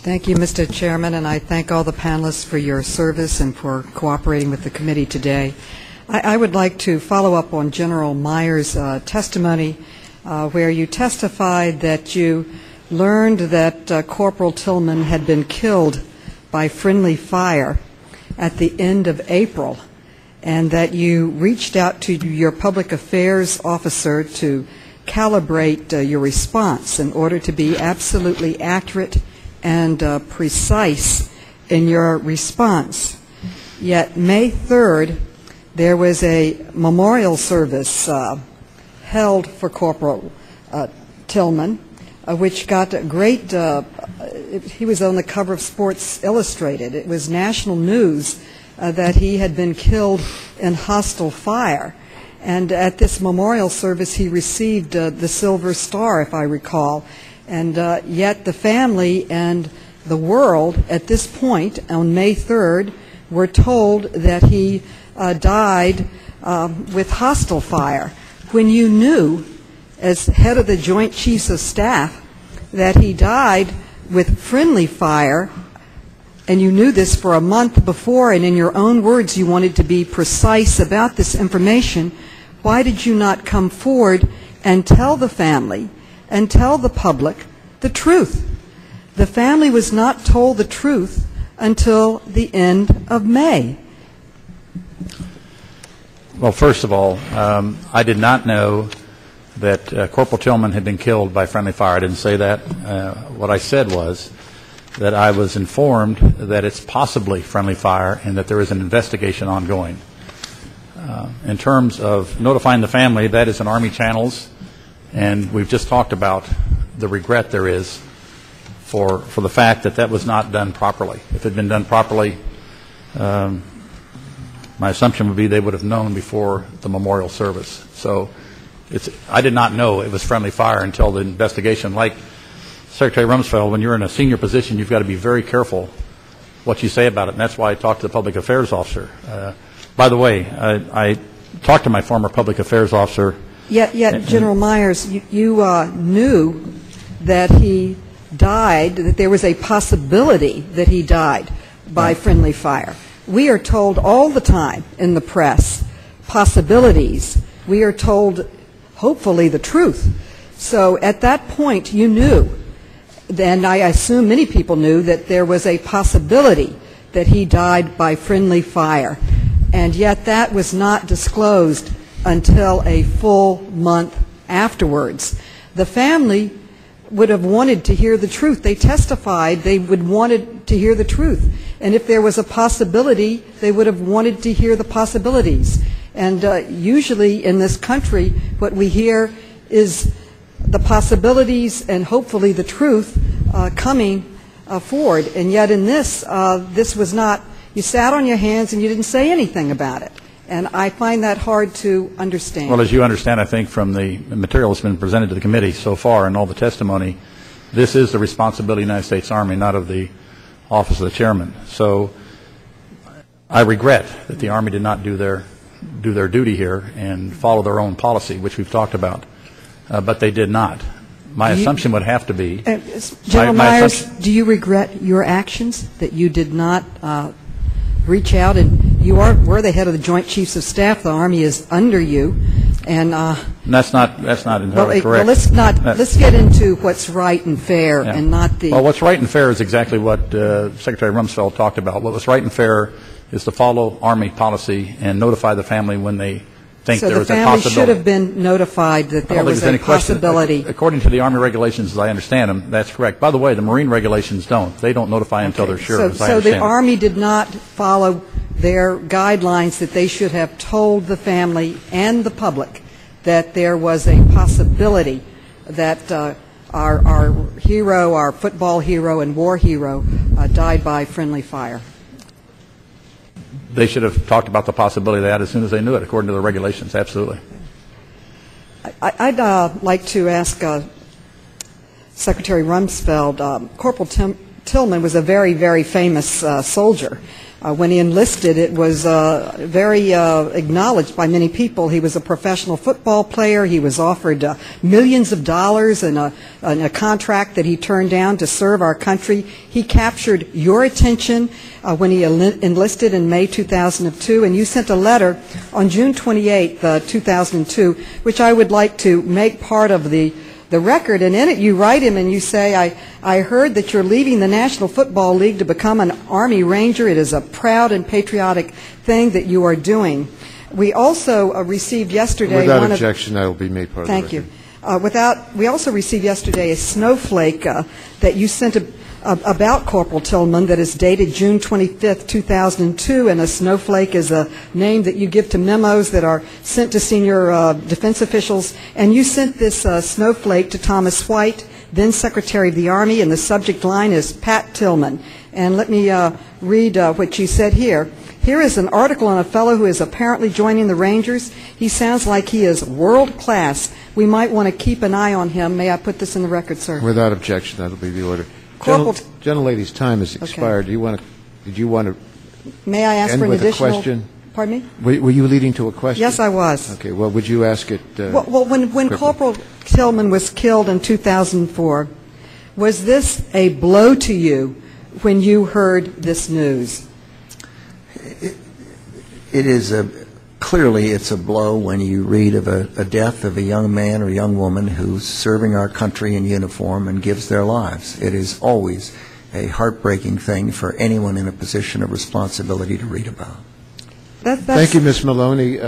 Thank you, Mr. Chairman, and I thank all the panelists for your service and for cooperating with the committee today. I would like to follow up on General Myers' testimony where you testified that you learned that Corporal Tillman had been killed by friendly fire at the end of April, and that you reached out to your public affairs officer to calibrate your response in order to be absolutely accurate and precise in your response. Yet May 3rd, there was a memorial service held for Corporal Tillman, which got a great, he was on the cover of Sports Illustrated. It was national news that he had been killed in hostile fire. And at this memorial service, he received the Silver Star, if I recall. And yet the family and the world at this point, on May 3rd, were told that he died with hostile fire, when you knew, as head of the Joint Chiefs of Staff, that he died with friendly fire, and you knew this for a month before, and in your own words you wanted to be precise about this information. Why did you not come forward and tell the family and tell the public the truth? The family was not told the truth until the end of May. Well, first of all, I did not know that Corporal Tillman had been killed by friendly fire. I didn't say that. What I said was that I was informed that it's possibly friendly fire and that there is an investigation ongoing. In terms of notifying the family, that is in Army channels, and we've just talked about the regret there is for the fact that that was not done properly. If it had been done properly, my assumption would be they would have known before the memorial service. So I did not know it was friendly fire until the investigation. Like Secretary Rumsfeld, when you're in a senior position, you've got to be very careful what you say about it, and that's why I talked to the public affairs officer. By the way, I talked to my former public affairs officer. Yet General Myers, you knew that he died, that there was a possibility that he died by friendly fire. We are told all the time in the press, possibilities. We are told, hopefully, the truth. So at that point, you knew, and I assume many people knew, that there was a possibility that he died by friendly fire. And yet that was not disclosed until a full month afterwards. The family would have wanted to hear the truth. They testified they would wanted to hear the truth. And if there was a possibility, they would have wanted to hear the possibilities. And usually in this country, what we hear is the possibilities and hopefully the truth coming forward. And yet in this, this was not, you sat on your hands and you didn't say anything about it. And I find that hard to understand. Well, as you understand, I think, from the material that's been presented to the committee so far and all the testimony, this is the responsibility of the United States Army, not of the Office of the Chairman. So I regret that the Army did not do their duty here and follow their own policy, which we've talked about, but they did not. My assumption would have to be... General Myers, do you regret your actions, that you did not reach out? And you were the head of the Joint Chiefs of Staff. The Army is under you, and that's not entirely correct. Well, let's get into what's right and fair, and not the. Well, what's right and fair is exactly what Secretary Rumsfeld talked about. What was right and fair is to follow Army policy and notify the family when they think there is a possibility. So the family should have been notified that there was a possibility. According to the Army regulations, as I understand them, that's correct. By the way, the Marine regulations don't. They don't notify until they're sure. So the Army did not follow their guidelines that they should have told the family and the public that there was a possibility that our hero, our football hero and war hero, died by friendly fire. They should have talked about the possibility of that as soon as they knew it, according to the regulations, absolutely. I'd like to ask Secretary Rumsfeld, Corporal Tillman was a very, very famous soldier. When he enlisted, it was very acknowledged by many people. He was a professional football player. He was offered millions of dollars in a contract that he turned down to serve our country. He captured your attention when he enlisted in May 2002, and you sent a letter on June 28, 2002, which I would like to make part of the record, and in it you write him and you say, I heard that you're leaving the National Football League to become an Army Ranger. It is a proud and patriotic thing that you are doing. We also received yesterday... Without objection, that will be made part of the record. Thank you. We also received yesterday a snowflake that you sent about Corporal Tillman that is dated June 25th, 2002, and a snowflake is a name that you give to memos that are sent to senior defense officials, and you sent this snowflake to Thomas White, then Secretary of the Army, and the subject line is Pat Tillman. And let me read what you said here. Here is an article on a fellow who is apparently joining the Rangers. He sounds like he is world class. We might want to keep an eye on him. May I put this in the record, sir? Without objection, that will be the order. Gentlelady's time has expired. Okay. Did you want to May I ask end for an with additional a question? Pardon me? Were you leading to a question? Yes, I was. Okay. Well, would you ask it? Well, when Corporal Tillman was killed in 2004, was this a blow to you when you heard this news? It is clearly it's a blow when you read of a death of a young man or young woman who's serving our country in uniform and gives their lives. It is always a heartbreaking thing for anyone in a position of responsibility to read about. Thank you, Ms. Maloney.